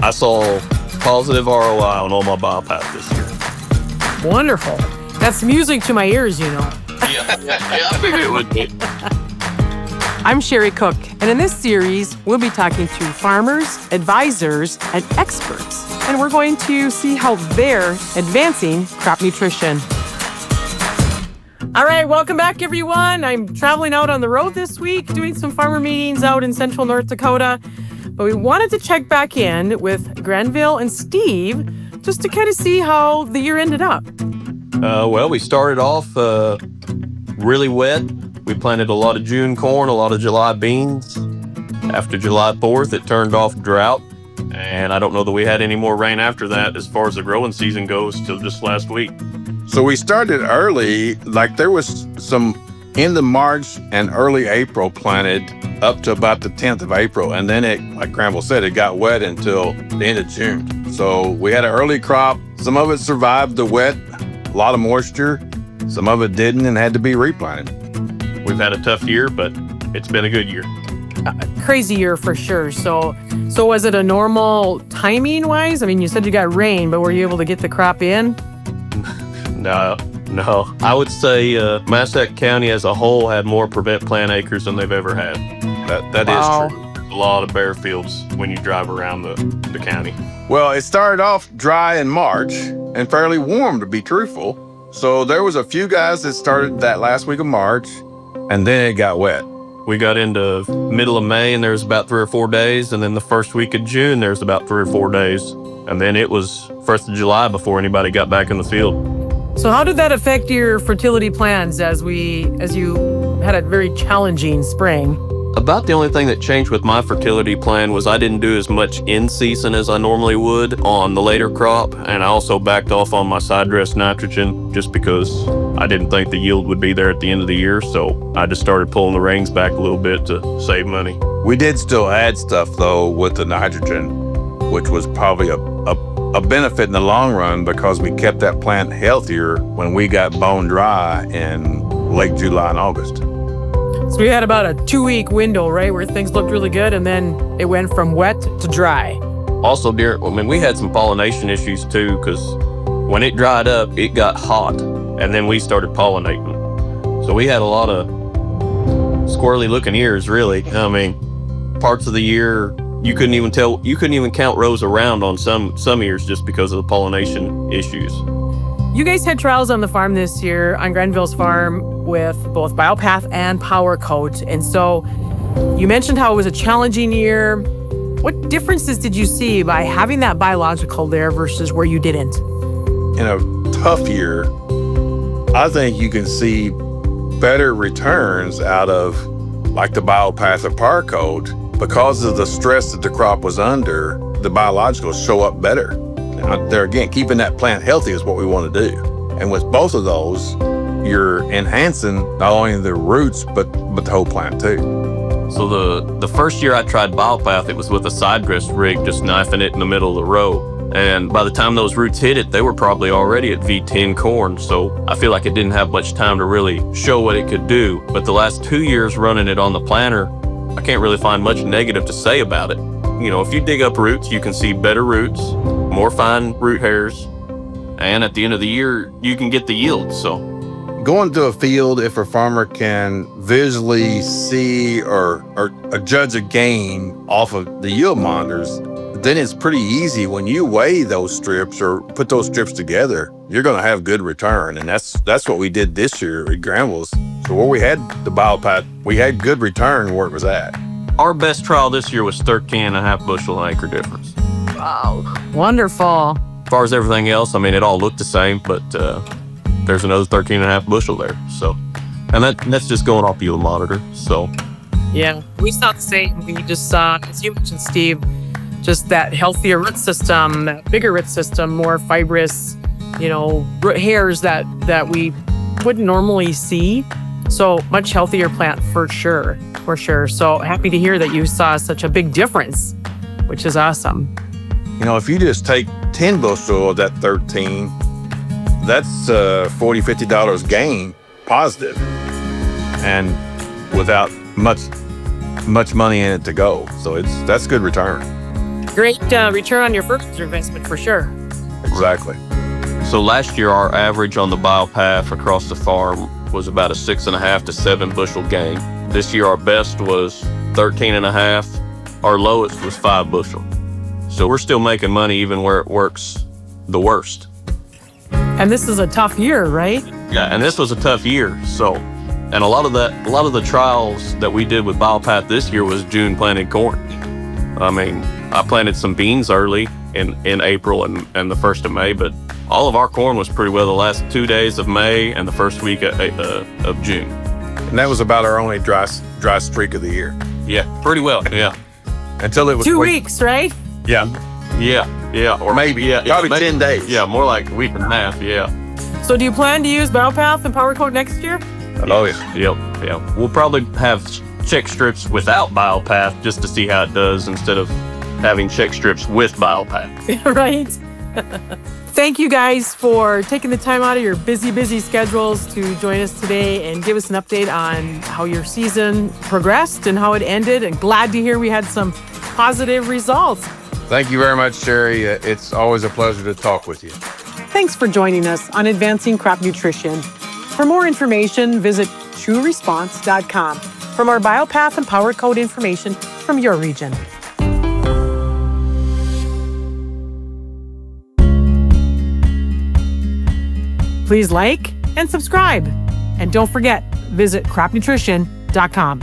I saw positive ROI on all my BioPath this year. Wonderful. That's music to my ears, you know. Yeah, I figured it would be. I'm Sherry Cook, and in this series, we'll be talking to farmers, advisors, and experts. And we're going to see how they're advancing crop nutrition. All right, welcome back, everyone. I'm traveling out on the road this week, doing some farmer meetings out in central North Dakota. But we wanted to check back in with Granvil and Steve just to kind of see how the year ended up. Well, we started off really wet. We planted a lot of June corn, a lot of July beans. After July 4th, it turned off drought. And I don't know that we had any more rain after that as far as the growing season goes till just last week. So we started early, like there was some end of March and early April planted up to about the 10th of April. And then it, like Granvil said, it got wet until the end of June. So we had an early crop. Some of it survived the wet, a lot of moisture. Some of it didn't and had to be replanted. We've had a tough year, but it's been a good year. Crazy year for sure. So was it a normal timing wise? I mean, you said you got rain, but were you able to get the crop in? No. I would say Mosaic County as a whole had more prevent plant acres than they've ever had. That Wow. is true. There's a lot of bare fields when you drive around the county. Well, it started off dry in March and fairly warm, to be truthful. So there was a few guys that started that last week of March, and then it got wet. We got into middle of May and there was about 3 or 4 days, and then the first week of June there's about 3 or 4 days, and then it was 1st of July before anybody got back in the field. So how did that affect your fertility plans as you had a very challenging spring? About the only thing that changed with my fertility plan was I didn't do as much in season as I normally would on the later crop, and I also backed off on my side dress nitrogen just because I didn't think the yield would be there at the end of the year, so I just started pulling the reins back a little bit to save money. We did still add stuff, though, with the nitrogen, which was probably a benefit in the long run because we kept that plant healthier when we got bone dry in late July and August. So we had about a 2-week window, right, where things looked really good, and then it went from wet to dry. Also, we had some pollination issues too, because when it dried up, it got hot, and then we started pollinating. So we had a lot of squirrely looking ears, really. I mean, parts of the year, you couldn't even count rows around on some ears just because of the pollination issues. You guys had trials on the farm this year, on Granvil's farm, with both BioPath and PowerCoat. And so you mentioned how it was a challenging year. What differences did you see by having that biological there versus where you didn't? In a tough year, I think you can see better returns out of like the BioPath or PowerCoat because of the stress that the crop was under. The biologicals show up better. Now, there again, keeping that plant healthy is what we want to do. And with both of those, you're enhancing not only the roots, but the whole plant too. So the first year I tried BioPath, it was with a side dress rig, just knifing it in the middle of the row. And by the time those roots hit it, they were probably already at V10 corn. So I feel like it didn't have much time to really show what it could do. But the last 2 years running it on the planter, I can't really find much negative to say about it. You know, if you dig up roots, you can see better roots, more fine root hairs, and at the end of the year, you can get the yield. So going to a field, if a farmer can visually see or judge a gain off of the yield monitors, then it's pretty easy when you weigh those strips or put those strips together, you're going to have good return. And that's what we did this year at Granvil's. So where we had the BioPath, we had good return where it was at. our best trial this year was 13.5 bushel an acre difference. Wow. Wonderful. As far as everything else, I mean, it all looked the same, but there's another 13.5 bushel there. So, and that's just going off the yield monitor. So, yeah, we saw the same. We just saw, as you mentioned, Steve, just that healthier root system, that bigger root system, more fibrous, root hairs that we wouldn't normally see. So much healthier plant for sure. So happy to hear that you saw such a big difference, which is awesome. If you just take 10 bushel of that 13, that's $40, $50 gain positive, and without much money in it to go. So that's good return. Great return on your fertilizer investment for sure. Exactly. So last year, our average on the BioPath across the farm was about a 6.5 to 7 bushel gain. This year, our best was 13.5. Our lowest was 5 bushel. So we're still making money even where it works the worst. And this is a tough year, right? Yeah, and this was a tough year. So, and a lot of the trials that we did with BioPath this year was June planted corn. I mean, I planted some beans early in April and the 1st of May, but all of our corn was pretty well the last 2 days of May and the first week of June. And that was about our only dry streak of the year. Yeah, pretty well. Yeah, Until it was 2 weeks, right? Yeah. yeah, or Maybe. Probably 10 days. Yeah, more like a week and a half. Yeah. So do you plan to use BioPath and PowerCoat next year? Oh, yeah. Yep. Yeah. We'll probably have check strips without BioPath just to see how it does instead of having check strips with BioPath. Right? Thank you guys for taking the time out of your busy schedules to join us today and give us an update on how your season progressed and how it ended. And glad to hear we had some positive results. Thank you very much, Sherry. It's always a pleasure to talk with you. Thanks for joining us on Advancing Crop Nutrition. For more information, visit trueresponse.com for more BioPath and PowerCoat information from your region. Please like and subscribe. And don't forget, visit cropnutrition.com.